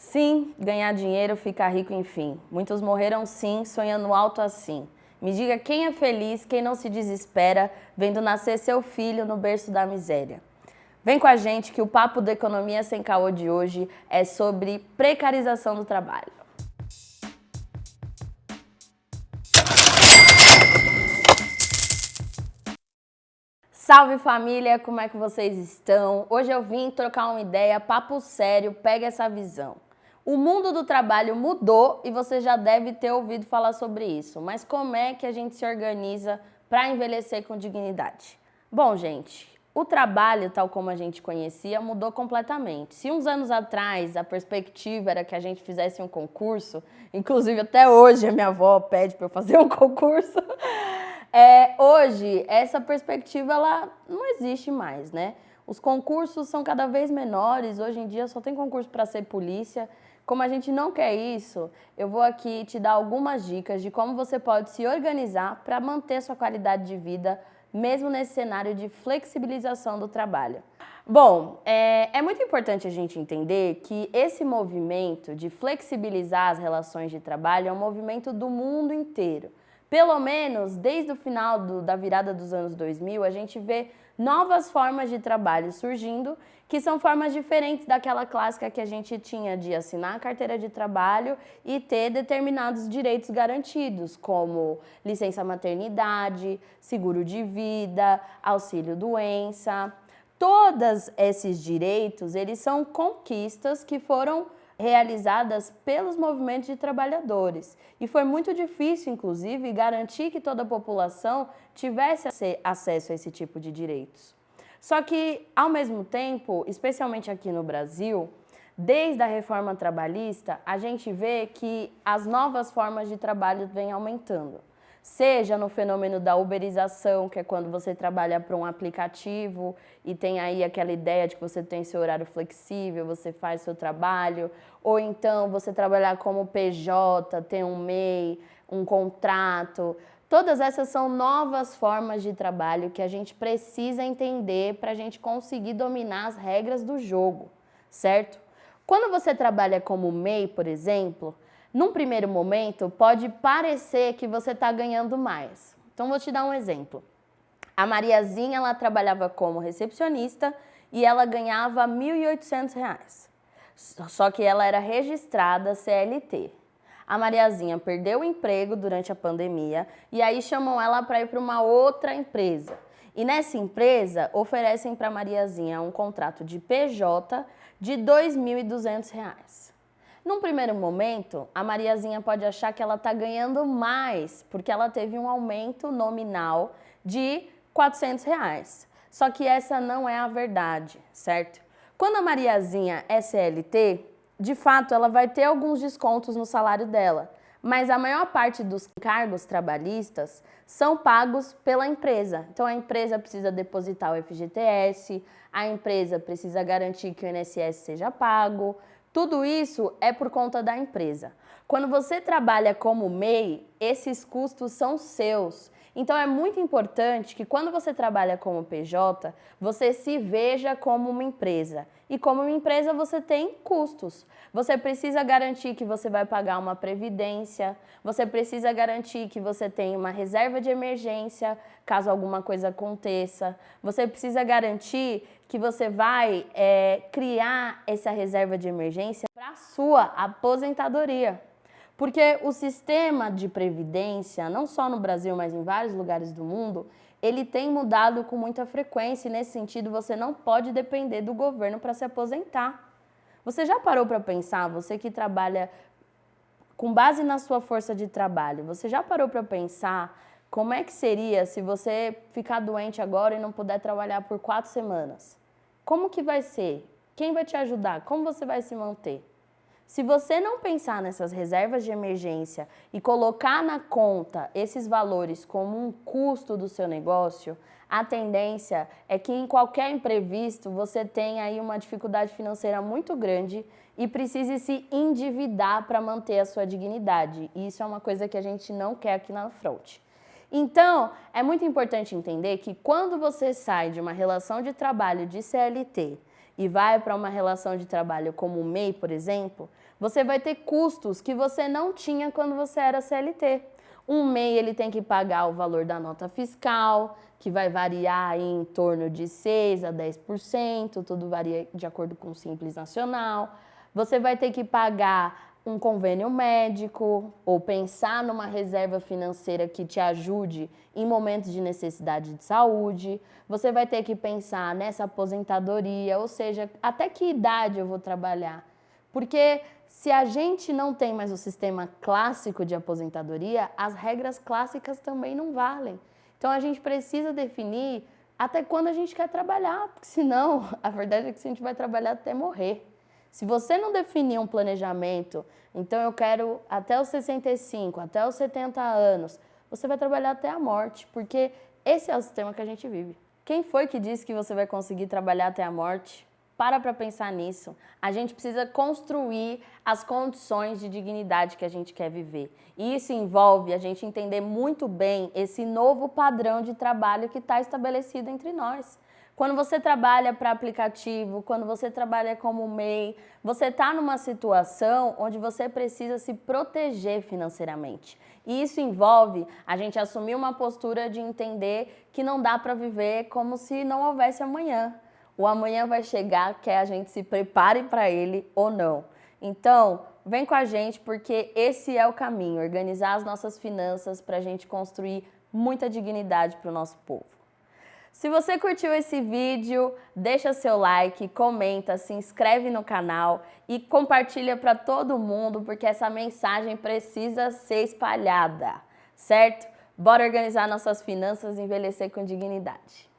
Sim, ganhar dinheiro, ficar rico, enfim. Muitos morreram sim, sonhando alto assim. Me diga quem é feliz, quem não se desespera, vendo nascer seu filho no berço da miséria. Vem com a gente que o papo da Economia Sem Caô de hoje é sobre precarização do trabalho. Salve família, como é que vocês estão? Hoje eu vim trocar uma ideia, papo sério, pega essa visão. O mundo do trabalho mudou e você já deve ter ouvido falar sobre isso, mas como é que a gente se organiza para envelhecer com dignidade? Bom, gente, o trabalho, tal como a gente conhecia, mudou completamente. Se uns anos atrás a perspectiva era que a gente fizesse um concurso, inclusive até hoje a minha avó pede para eu fazer um concurso, hoje essa perspectiva ela não existe mais, né? Os concursos são cada vez menores, hoje em dia só tem concurso para ser polícia. Como a gente não quer isso, eu vou aqui te dar algumas dicas de como você pode se organizar para manter sua qualidade de vida, mesmo nesse cenário de flexibilização do trabalho. Bom, é muito importante a gente entender que esse movimento de flexibilizar as relações de trabalho é um movimento do mundo inteiro. Pelo menos desde o final da virada dos anos 2000, a gente vê novas formas de trabalho surgindo, que são formas diferentes daquela clássica que a gente tinha de assinar a carteira de trabalho e ter determinados direitos garantidos, como licença maternidade, seguro de vida, auxílio-doença. Todos esses direitos, eles são conquistas que foram realizadas pelos movimentos de trabalhadores. E foi muito difícil, inclusive, garantir que toda a população tivesse acesso a esse tipo de direitos. Só que, ao mesmo tempo, especialmente aqui no Brasil, desde a reforma trabalhista, a gente vê que as novas formas de trabalho vêm aumentando. Seja no fenômeno da uberização, que é quando você trabalha para um aplicativo e tem aí aquela ideia de que você tem seu horário flexível, você faz seu trabalho, ou então você trabalhar como PJ, ter um MEI, um contrato. Todas essas são novas formas de trabalho que a gente precisa entender para a gente conseguir dominar as regras do jogo, certo? Quando você trabalha como MEI, por exemplo, num primeiro momento, pode parecer que você está ganhando mais. Então, vou te dar um exemplo. A Mariazinha, ela trabalhava como recepcionista e ela ganhava R$ 1.800. Só que ela era registrada CLT. A Mariazinha perdeu o emprego durante a pandemia e aí chamam ela para ir para uma outra empresa. E nessa empresa, oferecem para a Mariazinha um contrato de PJ de R$ 2.200. Num primeiro momento, a Mariazinha pode achar que ela está ganhando mais, porque ela teve um aumento nominal de R$ 400. Só que essa não é a verdade, certo? Quando a Mariazinha é CLT, de fato ela vai ter alguns descontos no salário dela, mas a maior parte dos cargos trabalhistas são pagos pela empresa. Então a empresa precisa depositar o FGTS, a empresa precisa garantir que o INSS seja pago. Tudo isso é por conta da empresa. Quando você trabalha como MEI, esses custos são seus. Então é muito importante que quando você trabalha como PJ, você se veja como uma empresa. E como uma empresa você tem custos. Você precisa garantir que você vai pagar uma previdência, você precisa garantir que você tem uma reserva de emergência, caso alguma coisa aconteça. Você precisa garantir que você vai criar essa reserva de emergência para a sua aposentadoria. Porque o sistema de previdência, não só no Brasil, mas em vários lugares do mundo, ele tem mudado com muita frequência e, nesse sentido, você não pode depender do governo para se aposentar. Você já parou para pensar, você que trabalha com base na sua força de trabalho, você já parou para pensar como é que seria se você ficar doente agora e não puder trabalhar por 4 semanas? Como que vai ser? Quem vai te ajudar? Como você vai se manter? Se você não pensar nessas reservas de emergência e colocar na conta esses valores como um custo do seu negócio, a tendência é que em qualquer imprevisto você tenha aí uma dificuldade financeira muito grande e precise se endividar para manter a sua dignidade. E isso é uma coisa que a gente não quer aqui na front. Então, é muito importante entender que quando você sai de uma relação de trabalho de CLT e vai para uma relação de trabalho como o MEI, por exemplo, você vai ter custos que você não tinha quando você era CLT. Um MEI ele tem que pagar o valor da nota fiscal, que vai variar em torno de 6% a 10%, tudo varia de acordo com o Simples Nacional. Você vai ter que pagar um convênio médico ou pensar numa reserva financeira que te ajude em momentos de necessidade de saúde. Você vai ter que pensar nessa aposentadoria, ou seja, até que idade eu vou trabalhar. Porque se a gente não tem mais o sistema clássico de aposentadoria, as regras clássicas também não valem. Então a gente precisa definir até quando a gente quer trabalhar, porque senão a verdade é que a gente vai trabalhar até morrer. Se você não definir um planejamento, então eu quero até os 65, até os 70 anos, você vai trabalhar até a morte, porque esse é o sistema que a gente vive. Quem foi que disse que você vai conseguir trabalhar até a morte? Para pensar nisso. A gente precisa construir as condições de dignidade que a gente quer viver. E isso envolve a gente entender muito bem esse novo padrão de trabalho que está estabelecido entre nós. Quando você trabalha para aplicativo, quando você trabalha como MEI, você está numa situação onde você precisa se proteger financeiramente. E isso envolve a gente assumir uma postura de entender que não dá para viver como se não houvesse amanhã. O amanhã vai chegar, quer a gente se prepare para ele ou não. Então, vem com a gente porque esse é o caminho, organizar as nossas finanças para a gente construir muita dignidade para o nosso povo. Se você curtiu esse vídeo, deixa seu like, comenta, se inscreve no canal e compartilha para todo mundo, porque essa mensagem precisa ser espalhada, certo? Bora organizar nossas finanças e envelhecer com dignidade.